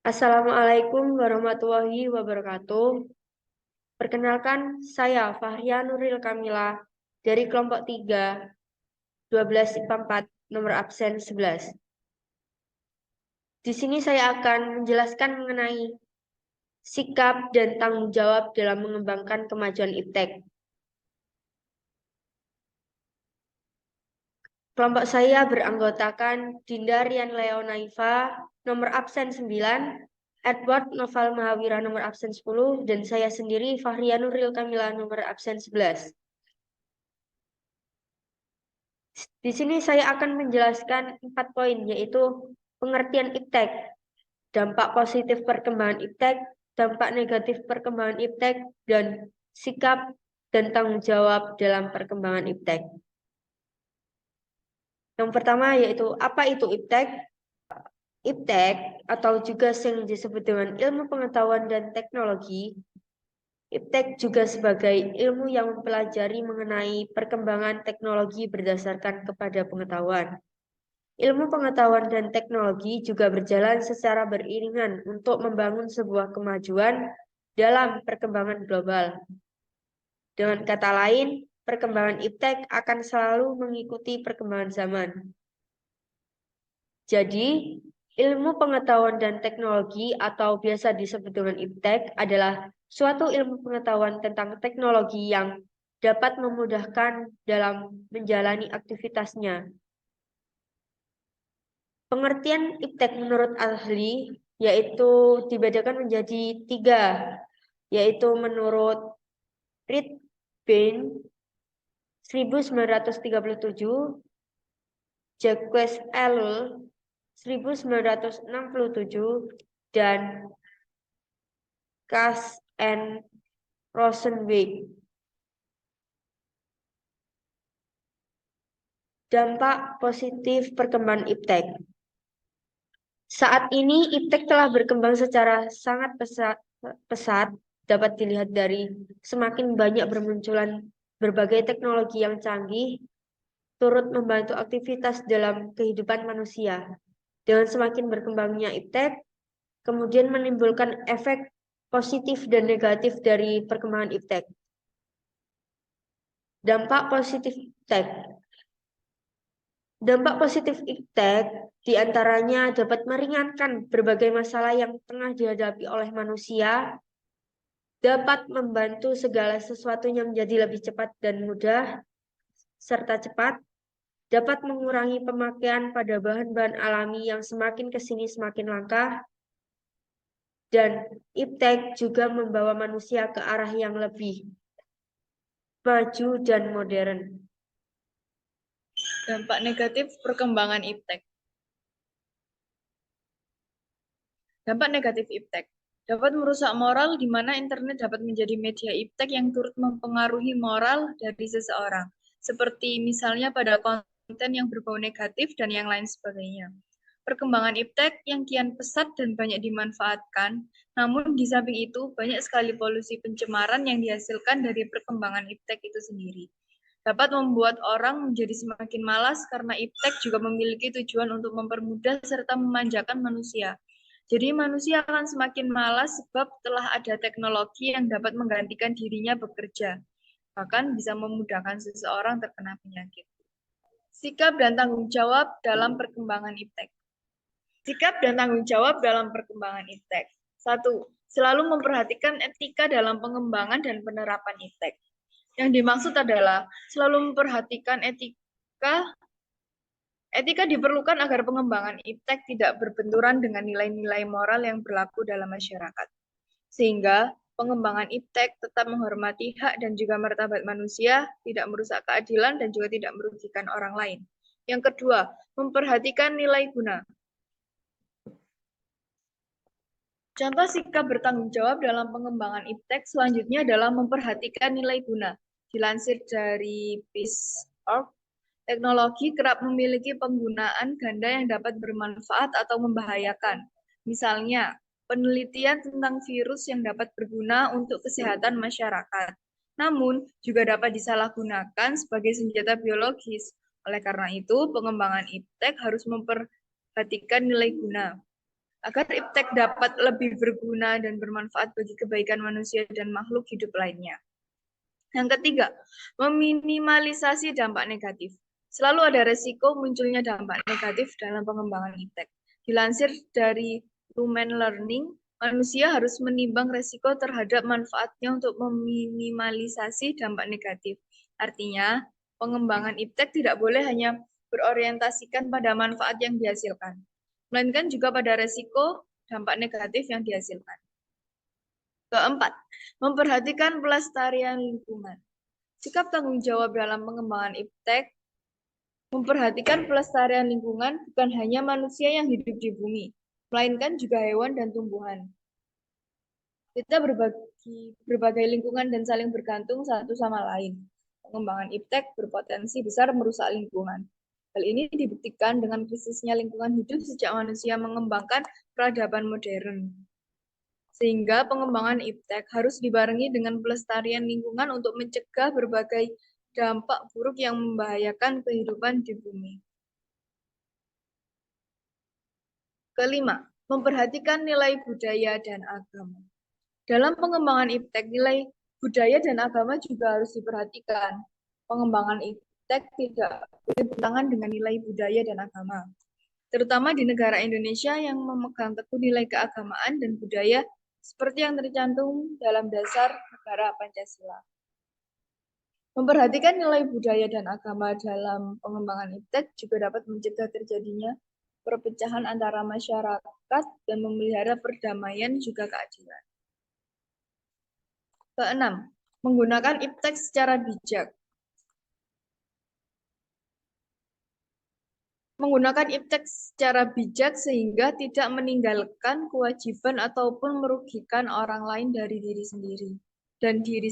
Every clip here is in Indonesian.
Assalamualaikum warahmatullahi wabarakatuh. Perkenalkan, saya Fahria Nuril Kamila dari kelompok 3, 12 IPA 4, nomor absen 11. Di sini saya akan menjelaskan mengenai sikap dan tanggung jawab dalam mengembangkan kemajuan IPTEK. Kelompok saya beranggotakan Dinda Rian Leonaifa, nomor absen 9, Edward Noval Mahawira, nomor absen 10, dan saya sendiri Fahria Nuril Kamila, nomor absen 11. Di sini saya akan menjelaskan 4 poin, yaitu pengertian IPTEK, dampak positif perkembangan IPTEK, dampak negatif perkembangan IPTEK, dan sikap dan tanggung jawab dalam perkembangan IPTEK. Yang pertama yaitu apa itu IPTEK? IPTEK atau juga sering disebut dengan ilmu pengetahuan dan teknologi. IPTEK juga sebagai ilmu yang mempelajari mengenai perkembangan teknologi berdasarkan kepada pengetahuan. Ilmu pengetahuan dan teknologi juga berjalan secara beriringan untuk membangun sebuah kemajuan dalam perkembangan global. Dengan kata lain, perkembangan IPTEK akan selalu mengikuti perkembangan zaman. Jadi, ilmu pengetahuan dan teknologi atau biasa disebut dengan IPTEK adalah suatu ilmu pengetahuan tentang teknologi yang dapat memudahkan dalam menjalani aktivitasnya. Pengertian IPTEK menurut ahli yaitu dibedakan menjadi 3, yaitu menurut Reed Bain 1937, Jacques Ellul 1967, dan Kass and Rosenzweig. Dampak positif perkembangan IPTEK. Saat ini IPTEK telah berkembang secara sangat pesat, dapat dilihat dari semakin banyak bermunculan berbagai teknologi yang canggih, turut membantu aktivitas dalam kehidupan manusia. Dengan semakin berkembangnya IPTEK, kemudian menimbulkan efek positif dan negatif dari perkembangan IPTEK. Dampak positif IPTEK. Dampak positif IPTEK diantaranya dapat meringankan berbagai masalah yang tengah dihadapi oleh manusia, dapat membantu segala sesuatunya menjadi lebih cepat dan mudah, serta cepat, dapat mengurangi pemakaian pada bahan-bahan alami yang semakin kesini semakin langka, dan IPTEK juga membawa manusia ke arah yang lebih maju dan modern. Dampak negatif perkembangan IPTEK. Dampak negatif IPTEK dapat merusak moral di mana internet dapat menjadi media IPTEK yang turut mempengaruhi moral dari seseorang, seperti misalnya pada konten yang berbau negatif dan yang lain sebagainya. Perkembangan IPTEK yang kian pesat dan banyak dimanfaatkan, namun di samping itu banyak sekali polusi pencemaran yang dihasilkan dari perkembangan IPTEK itu sendiri. Dapat membuat orang menjadi semakin malas karena IPTEK juga memiliki tujuan untuk mempermudah serta memanjakan manusia. Jadi manusia akan semakin malas sebab telah ada teknologi yang dapat menggantikan dirinya bekerja, bahkan bisa memudahkan seseorang terkena penyakit. Sikap dan tanggung jawab dalam perkembangan IPTEK. Sikap dan tanggung jawab dalam perkembangan IPTEK. 1. Selalu memperhatikan etika dalam pengembangan dan penerapan IPTEK. Yang dimaksud adalah selalu memperhatikan etika. Etika diperlukan agar pengembangan IPTEK tidak berbenturan dengan nilai-nilai moral yang berlaku dalam masyarakat. Sehingga pengembangan IPTEK tetap menghormati hak dan juga martabat manusia, tidak merusak keadilan dan juga tidak merugikan orang lain. Yang kedua, memperhatikan nilai guna. Contoh sikap bertanggung jawab dalam pengembangan IPTEK selanjutnya adalah memperhatikan nilai guna. Dilansir dari Peace.org, teknologi kerap memiliki penggunaan ganda yang dapat bermanfaat atau membahayakan. Misalnya, penelitian tentang virus yang dapat berguna untuk kesehatan masyarakat. Namun, juga dapat disalahgunakan sebagai senjata biologis. Oleh karena itu, pengembangan IPTEK harus memperhatikan nilai guna. agar iptek dapat lebih berguna dan bermanfaat bagi kebaikan manusia dan makhluk hidup lainnya. Yang ketiga, meminimalisasi dampak negatif. Selalu ada resiko munculnya dampak negatif dalam pengembangan iptek. Dilansir dari Lumen Learning, manusia harus menimbang resiko terhadap manfaatnya untuk meminimalisasi dampak negatif. Artinya, pengembangan iptek tidak boleh hanya berorientasikan pada manfaat yang dihasilkan, melainkan juga pada resiko dampak negatif yang dihasilkan. Keempat, memperhatikan pelestarian lingkungan. Sikap tanggung jawab dalam pengembangan iptek memperhatikan pelestarian lingkungan bukan hanya manusia yang hidup di bumi, melainkan juga hewan dan tumbuhan. Kita berbagi berbagai lingkungan dan saling bergantung satu sama lain. Pengembangan iptek berpotensi besar merusak lingkungan. Hal ini dibuktikan dengan krisisnya lingkungan hidup sejak manusia mengembangkan peradaban modern. Sehingga pengembangan iptek harus dibarengi dengan pelestarian lingkungan untuk mencegah berbagai dampak buruk yang membahayakan kehidupan di bumi. Kelima, memperhatikan nilai budaya dan agama. Dalam pengembangan iptek, nilai budaya dan agama juga harus diperhatikan. Pengembangan iptek tidak boleh bertentangan dengan nilai budaya dan agama, terutama di negara Indonesia yang memegang teguh nilai keagamaan dan budaya seperti yang tercantum dalam dasar negara Pancasila. Memperhatikan nilai budaya dan agama dalam pengembangan iptek juga dapat mencegah terjadinya perpecahan antara masyarakat dan memelihara perdamaian juga keadilan. Keenam, menggunakan iptek secara bijak. Menggunakan iptek secara bijak sehingga tidak meninggalkan kewajiban ataupun merugikan orang lain dari diri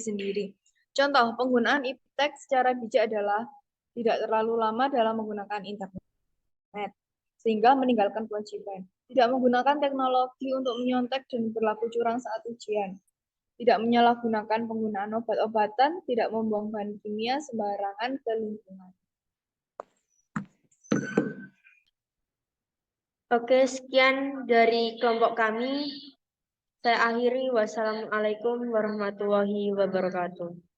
sendiri. Contoh, penggunaan iptek secara bijak adalah tidak terlalu lama dalam menggunakan internet, sehingga meninggalkan kewajiban. Tidak menggunakan teknologi untuk menyontek dan berlaku curang saat ujian. Tidak menyalahgunakan penggunaan obat-obatan, tidak membuang bahan kimia sembarangan ke lingkungan. Oke, sekian dari kelompok kami. Saya akhiri. Wassalamualaikum warahmatullahi wabarakatuh.